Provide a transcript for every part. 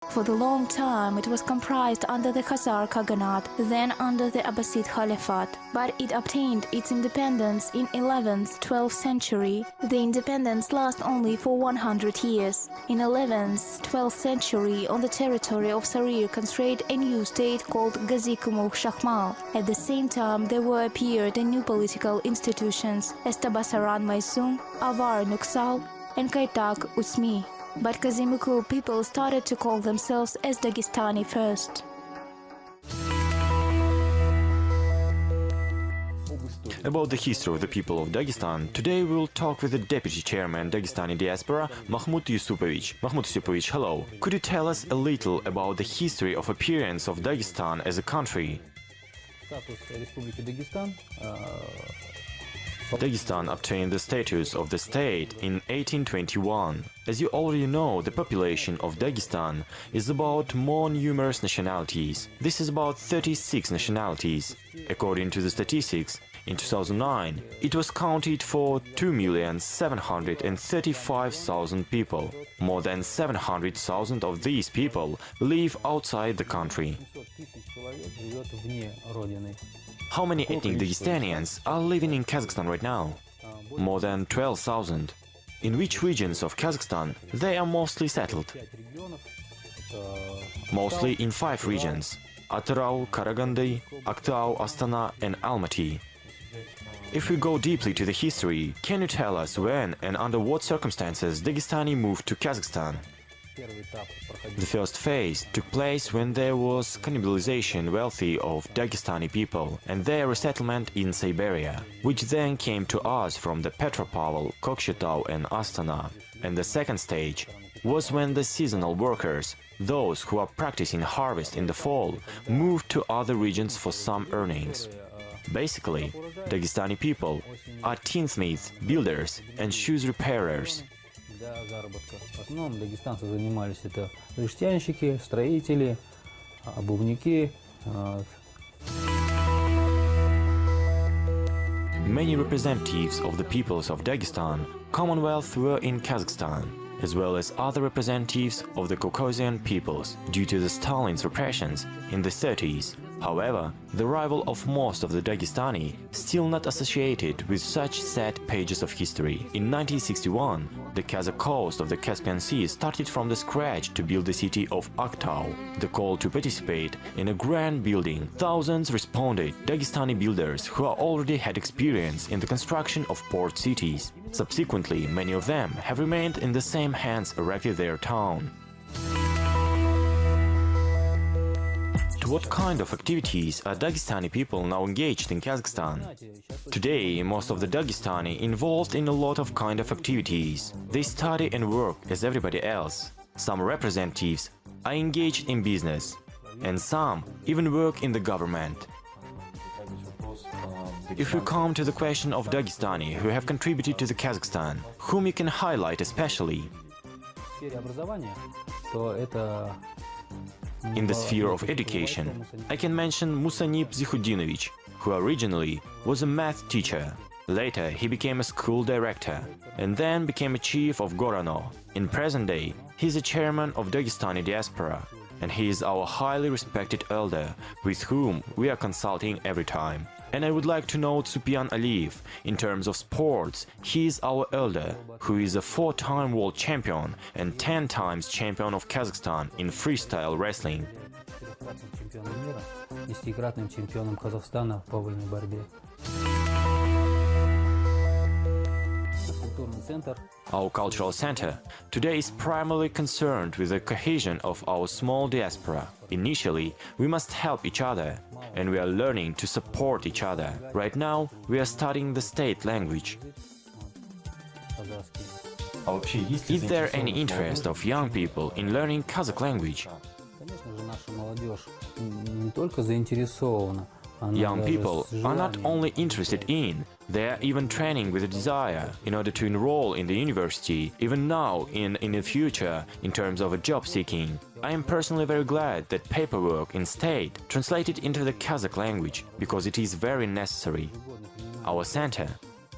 For the long time, it was comprised under the Khazar Khaganate, then under the Abbasid Caliphate, but it obtained its independence in 11th-12th century. The independence lasted only for 100 years. In 11th-12th century, on the territory of Sarir constructed a new state called Gazi-Kumul Shahmal. At the same time, there were appeared new political institutions as Tabasaran Maisum, Avar Nuksal, and Kaitak Usmi. But Kazimukul people started to call themselves as Dagestani first. About the history of the people of Dagestan, today we will talk with the Deputy Chairman Dagestani Diaspora, Mahmud Yusupovich. Mahmud Yusupovich, hello. Could you tell us a little about the history of appearance of Dagestan as a country? Dagestan obtained the status of the state in 1821. As you already know, the population of Dagestan is about more numerous nationalities. This is about 36 nationalities. According to the statistics, in 2009, it was counted for 2,735,000 people. More than 700,000 of these people live outside the country. How many ethnic Dagestanians are living in Kazakhstan right now? More than 12,000. In which regions of Kazakhstan they are mostly settled? Mostly in 5 regions: Atyrau, Karagandy, Aktau, Astana and Almaty. If we go deeply to the history, can you tell us when and under what circumstances Dagestani moved to Kazakhstan? The first phase took place when there was cannibalization wealthy of Dagestani people and their resettlement in Siberia, which then came to us from the Petropavl, Kokshetau and Astana. And the second stage was when the seasonal workers, those who are practicing harvest in the fall, moved to other regions for some earnings. Basically, Dagestani people are tinsmiths, builders and shoes repairers. Для заработка. В основном дагестанцы занимались это жестянщики, строители, обувники. Many representatives of the peoples of Dagestan, Commonwealth were in Kazakhstan, as well as other representatives of the Caucasian peoples due to the Stalin's repressions in the 30s. However, the arrival of most of the Dagestani still not associated with such sad pages of history. In 1961, the Kazakh coast of the Caspian Sea started from the scratch to build the city of Aktau. The call to participate in a grand building, thousands responded, Dagestani builders who already had experience in the construction of port cities. Subsequently, many of them have remained in the same hands erected their town. What kind of activities are Dagestani people now engaged in Kazakhstan? Today, most of the Dagestani involved in a lot of kind of activities. They study and work as everybody else. Some representatives are engaged in business, and some even work in the government. If we come to the question of Dagestani who have contributed to the Kazakhstan, whom you can highlight especially? In the sphere of education, I can mention Musanib Zihudinovich, who originally was a math teacher. Later, he became a school director, and then became a chief of Gorano. In present day, he is a chairman of Dagestani diaspora, and he is our highly respected elder, with whom we are consulting every time. And I would like to note Supyan Aliyev. In terms of sports, he is our elder, who is a 4-time world champion and 10 times champion of Kazakhstan in freestyle wrestling. Our cultural center today is primarily concerned with the cohesion of our small diaspora. Initially, we must help each other, and we are learning to support each other. Right now, we are studying the state language. Is there any interest of young people in learning Kazakh language? Young people are not only interested in, they are even training with a desire in order to enroll in the university, even now in the future, in terms of a job seeking. I am personally very glad that paperwork in state translated into the Kazakh language, because it is very necessary. Our center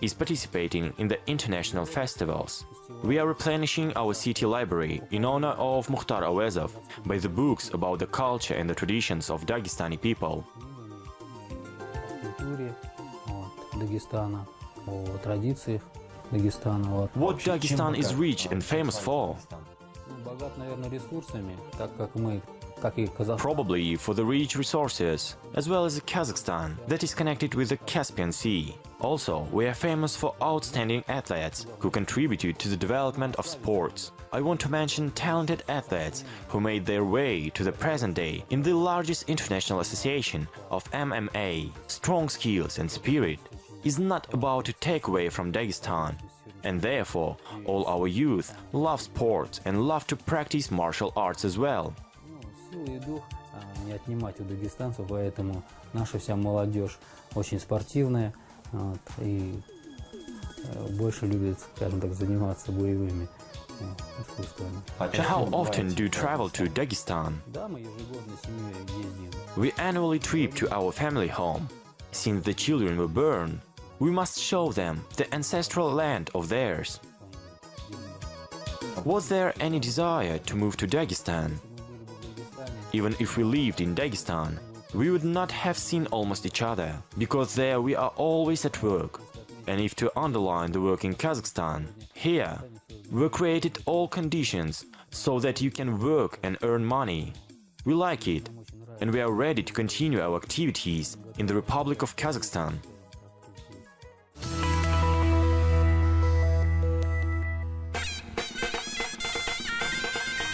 is participating in the international festivals. We are replenishing our city library in honor of Mukhtar Avezov by the books about the culture and the traditions of Dagestani people. Культуре Дагестана, о традициях Дагестана. What Dagestan is rich and famous for? Богат, наверное, ресурсами, так как мы, как и Казахстан. Probably for the rich resources, as well as Kazakhstan, that is connected with the Caspian Sea. Also, we are famous for outstanding athletes who contributed to the development of sports. I want to mention talented athletes who made their way to the present day in the largest international association of MMA. Strong skills and spirit is not about to take away from Dagestan. And therefore, all our youth love sports and love to practice martial arts as well. Силу и дух не отнимать у дагестанцев, поэтому наша вся молодежь очень спортивная и больше любит, скажем так, заниматься боевыми искусствами. And how often do you travel to Dagestan? Да, мы ежегодно с семьей ездим. We annually trip to our family home. Since the children were born, we must show them the ancestral land of theirs. Was there any desire to move to Dagestan? Even if we lived in Dagestan, we would not have seen almost each other, because there we are always at work. And if to underline the work in Kazakhstan, here were created all conditions so that you can work and earn money. We like it, and we are ready to continue our activities in the Republic of Kazakhstan.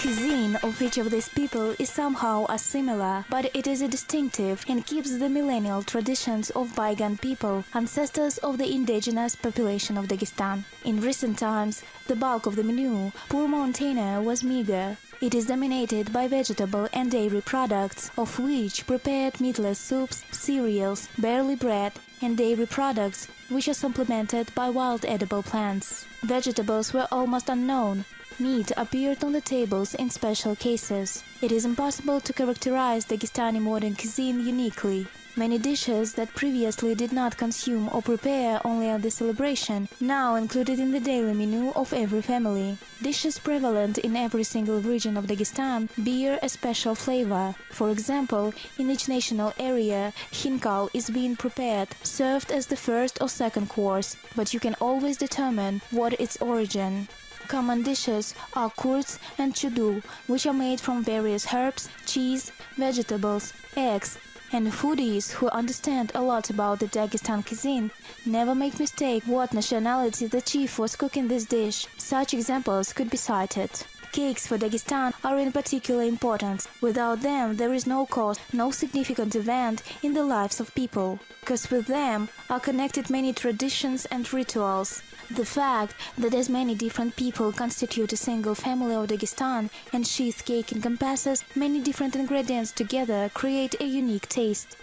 Cuisine of each of these people is somehow similar, but it is distinctive and keeps the millennial traditions of bygone people, ancestors of the indigenous population of Dagestan. In recent times, the bulk of the menu, poor mountainer, was meager. It is dominated by vegetable and dairy products, of which prepared meatless soups, cereals, barley bread, and dairy products, which are supplemented by wild edible plants. Vegetables were almost unknown. Meat appeared on the tables in special cases. It is impossible to characterize Dagestani modern cuisine uniquely. Many dishes that previously did not consume or prepare only at the celebration, now included in the daily menu of every family. Dishes prevalent in every single region of Dagestan bear a special flavor. For example, in each national area, hinkal is being prepared, served as the first or second course, but you can always determine what its origin. Common dishes are kurds and chudu, which are made from various herbs, cheese, vegetables, eggs, and foodies who understand a lot about the Dagestan cuisine never make mistake what nationality the chief was cooking this dish. Such examples could be cited. Cakes for Dagestan are in particular important. Without them, there is no cause, no significant event in the lives of people, because with them are connected many traditions and rituals. The fact that as many different people constitute a single family of Dagestan and sheath cake encompasses many different ingredients together create a unique taste.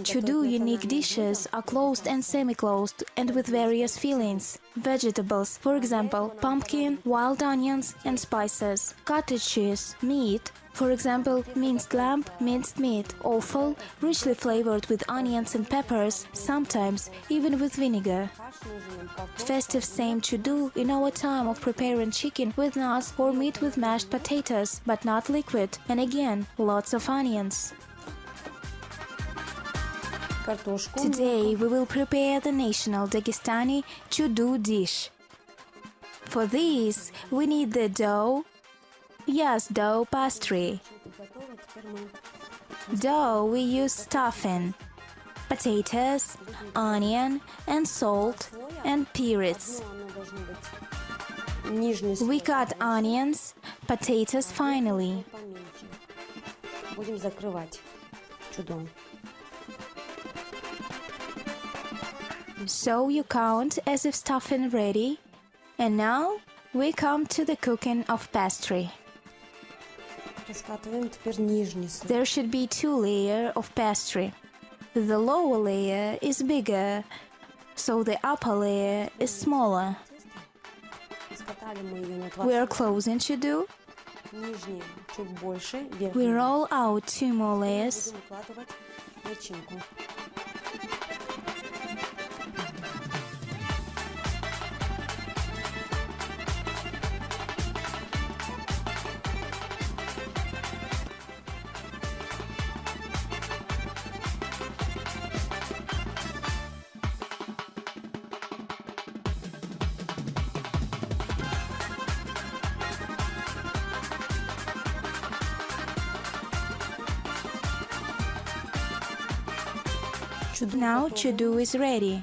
Chudu unique dishes are closed and semi-closed and with various fillings. Vegetables, for example, pumpkin, wild onions and spices. Cottage cheese, meat, for example, minced lamb, minced meat, offal, richly flavored with onions and peppers, sometimes even with vinegar. Festive same chudu in our time of preparing chicken with nuts or meat with mashed potatoes, but not liquid, and again, lots of onions. Today we will prepare the national Dagestani chudu dish. For this, we need the dough, dough pastry. Dough we use stuffing, potatoes, onion and salt and pears. We cut onions, potatoes finely. So you count as if stuffing ready, and now we come to the cooking of pastry. There should be 2 layers of pastry. The lower layer is bigger, so the upper layer is smaller. We are closing chudu. нижние чуть больше, We верхние. roll out 2 more layers. Будем выкладывать начинку. Now chudu is ready.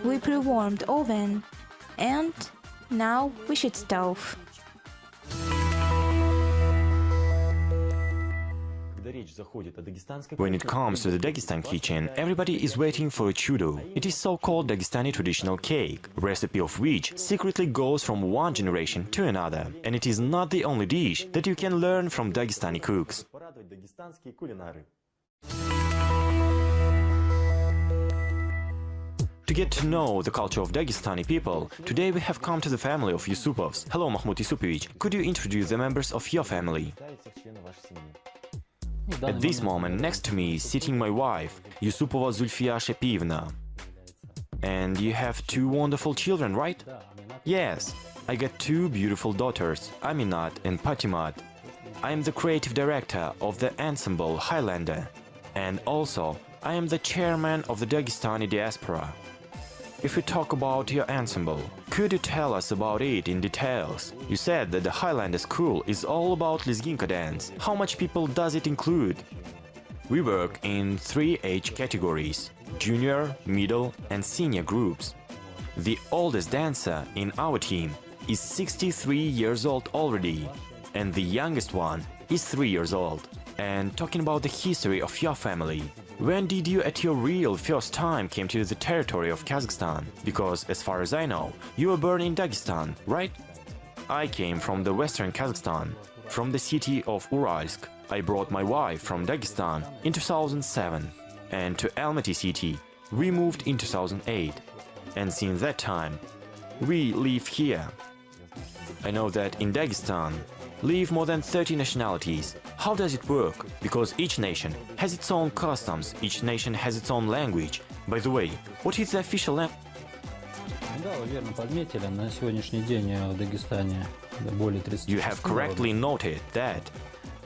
We pre-warmed oven and now we should stove. When it comes to the Dagestan kitchen, everybody is waiting for a chudo. It is so-called Dagestani traditional cake, recipe of which secretly goes from one generation to another. And it is not the only dish that you can learn from Dagestani cooks. To get to know the culture of Dagestani people, today we have come to the family of Yusupovs. Hello, Mahmoud Yusupovich. Could you introduce the members of your family? At this moment, next to me is sitting my wife, Yusupova Zulfiya Shepivna. And you have 2 wonderful children, right? Yes, I got 2 beautiful daughters, Aminat and Patimat. I am the creative director of the ensemble Highlander. And also, I am the chairman of the Dagestani diaspora. If we talk about your ensemble, could you tell us about it in details? You said that the Highlander school is all about Lizginka dance. How much people does it include? We work in 3 age categories: junior, middle and senior groups. The oldest dancer in our team is 63 years old already, and the youngest one is 3 years old. And talking about the history of your family, when did you at your real first time came to the territory of Kazakhstan? Because as far as I know, you were born in Dagestan, right? I came from the western Kazakhstan, from the city of Uralsk. I brought my wife from Dagestan in 2007, and to Almaty city we moved in 2008. And since that time, we live here. I know that in Dagestan live more than 30 nationalities. How does it work? Because each nation has its own customs, each nation has its own language. By the way, what is the official language? Да, вы верно подметили, на сегодняшний день в Дагестане более 36 You have correctly noted that,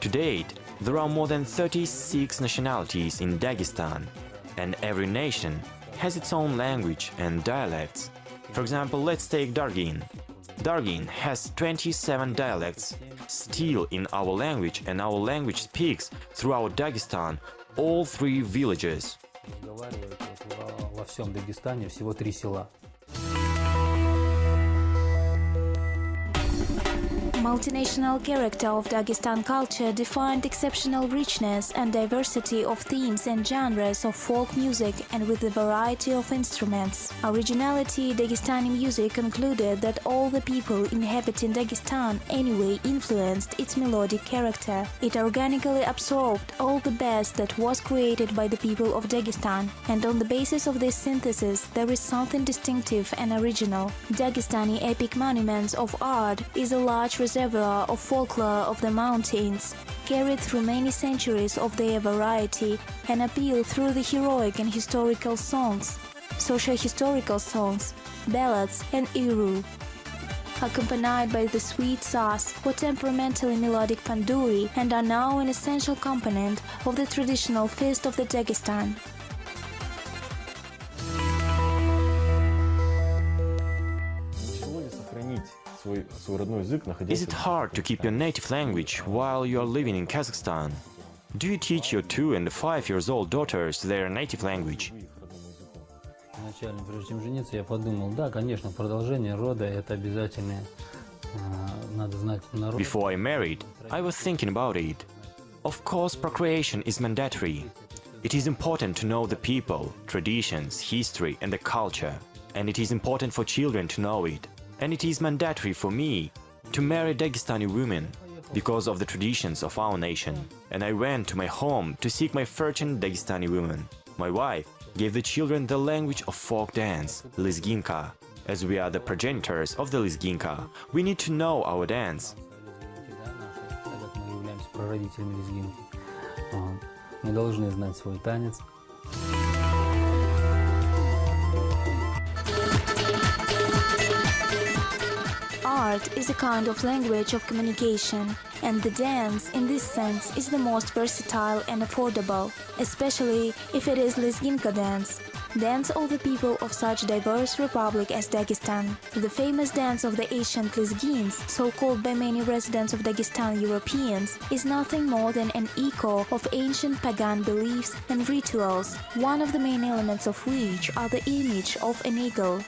to date, there are more than 36 nationalities in Dagestan, and every nation has its own language and dialects. For example, let's take Dargin. Dargin has 27 dialects, still in our language, and our language speaks throughout Dagestan, all 3 villages. Разговаривают во всем Дагестане всего 3 села. Multinational character of Dagestan culture defined exceptional richness and diversity of themes and genres of folk music and with a variety of instruments. Originality Dagestani music concluded that all the people inhabiting Dagestan anyway influenced its melodic character. It organically absorbed all the best that was created by the people of Dagestan, and on the basis of this synthesis there is something distinctive and original. Dagestani epic monuments of art is a large reservoir of folklore of the mountains, carried through many centuries of their variety and appeal through the heroic and historical songs, socio-historical songs, ballads and iru, accompanied by the sweet saz or temperamentally melodic panduri, and are now an essential component of the traditional feast of the Dagestan. Is it hard to keep your native language while you are living in Kazakhstan? Do you teach your 2 and 5 years old daughters their native language? Изначально, прежде чем жениться, я подумал, да, конечно, продолжение рода – это обязательно, надо знать народ. Before I married, I was thinking about it. Of course, procreation is mandatory. It is important to know the people, traditions, history and the culture. And it is important for children to know it. And it is mandatory for me to marry Dagestani women because of the traditions of our nation. And I went to my home to seek my fortune Dagestani woman. My wife gave the children the language of folk dance, Lizginka. As we are the progenitors of the Lizginka, we need to know our dance. прародителями лезгинки. Вот. Мы должны знать свой танец. Art is a kind of language of communication, and the dance, in this sense, is the most versatile and affordable, especially if it is Lezginka dance. Dance of the people of such diverse republic as Dagestan. The famous dance of the ancient Lezgins, so called by many residents of Dagestan Europeans, is nothing more than an echo of ancient pagan beliefs and rituals, one of the main elements of which are the image of an eagle.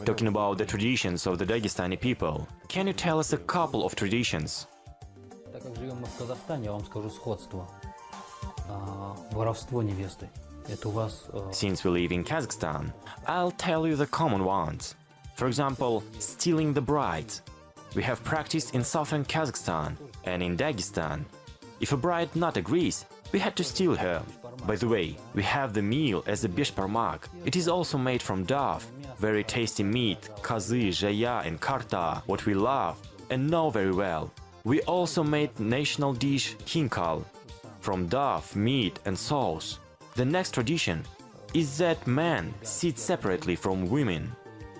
Talking about the traditions of the Dagestani people, can you tell us a couple of traditions? Так как живем мы в Казахстане, я вам скажу сходство. Воровство невесты. Это у вас... Since we live in Kazakhstan, I'll tell you the common ones. For example, stealing the brides. We have practiced in southern Kazakhstan and in Dagestan. If a bride not agrees, we had to steal her. By the way, we have the meal as a beshparmak. It is also made from dove, very tasty meat, kazı, jaya and karta, what we love and know very well. We also made national dish hinkal, from dove, meat and sauce. The next tradition is that men sit separately from women.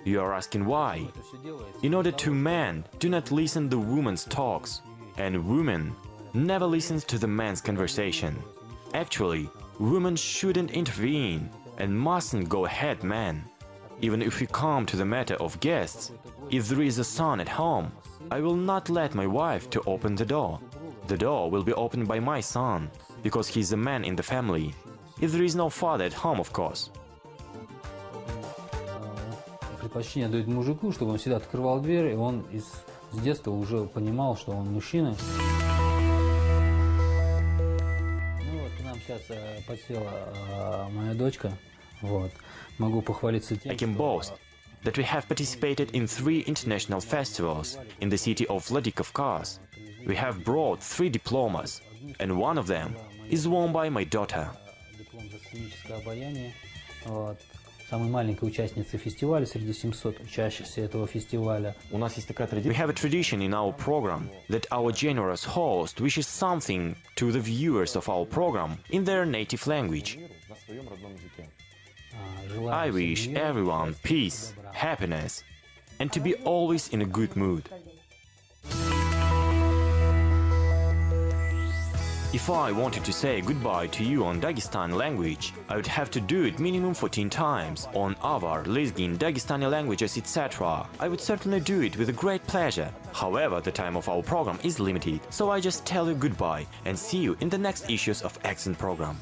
You are asking why? In order to men do not listen to women's talks, and women never listens to the man's conversation. Actually, women shouldn't intervene and mustn't go ahead man. Even if we come to the matter of guests, if there is a son at home, I will not let my wife to open the door. The door will be opened by my son, because he is a man in the family. If there is no father at home, of course. Предпочтение дают мужику, чтобы он всегда открывал дверь, и он с детства уже понимал, что он мужчина. Сейчас подсела моя дочка, вот. Могу похвалиться тем, I can boast that we have participated in 3 international festivals in the city of Vladikavkaz. We have brought 3 diplomas, and one of them is won by my daughter. Диплом за сценическое обаяние. Вот. Самой маленькой участницей фестиваля среди 700 учащихся этого фестиваля. We have a tradition in our program that our generous host wishes something to the viewers of our program in their native language. I wish everyone peace, happiness, and to be always in a good mood. If I wanted to say goodbye to you on Dagestani language, I would have to do it minimum 14 times on Avar, Lezgin, Dagestani languages, etc. I would certainly do it with a great pleasure. However, the time of our program is limited, so I just tell you goodbye and see you in the next issues of Accent program.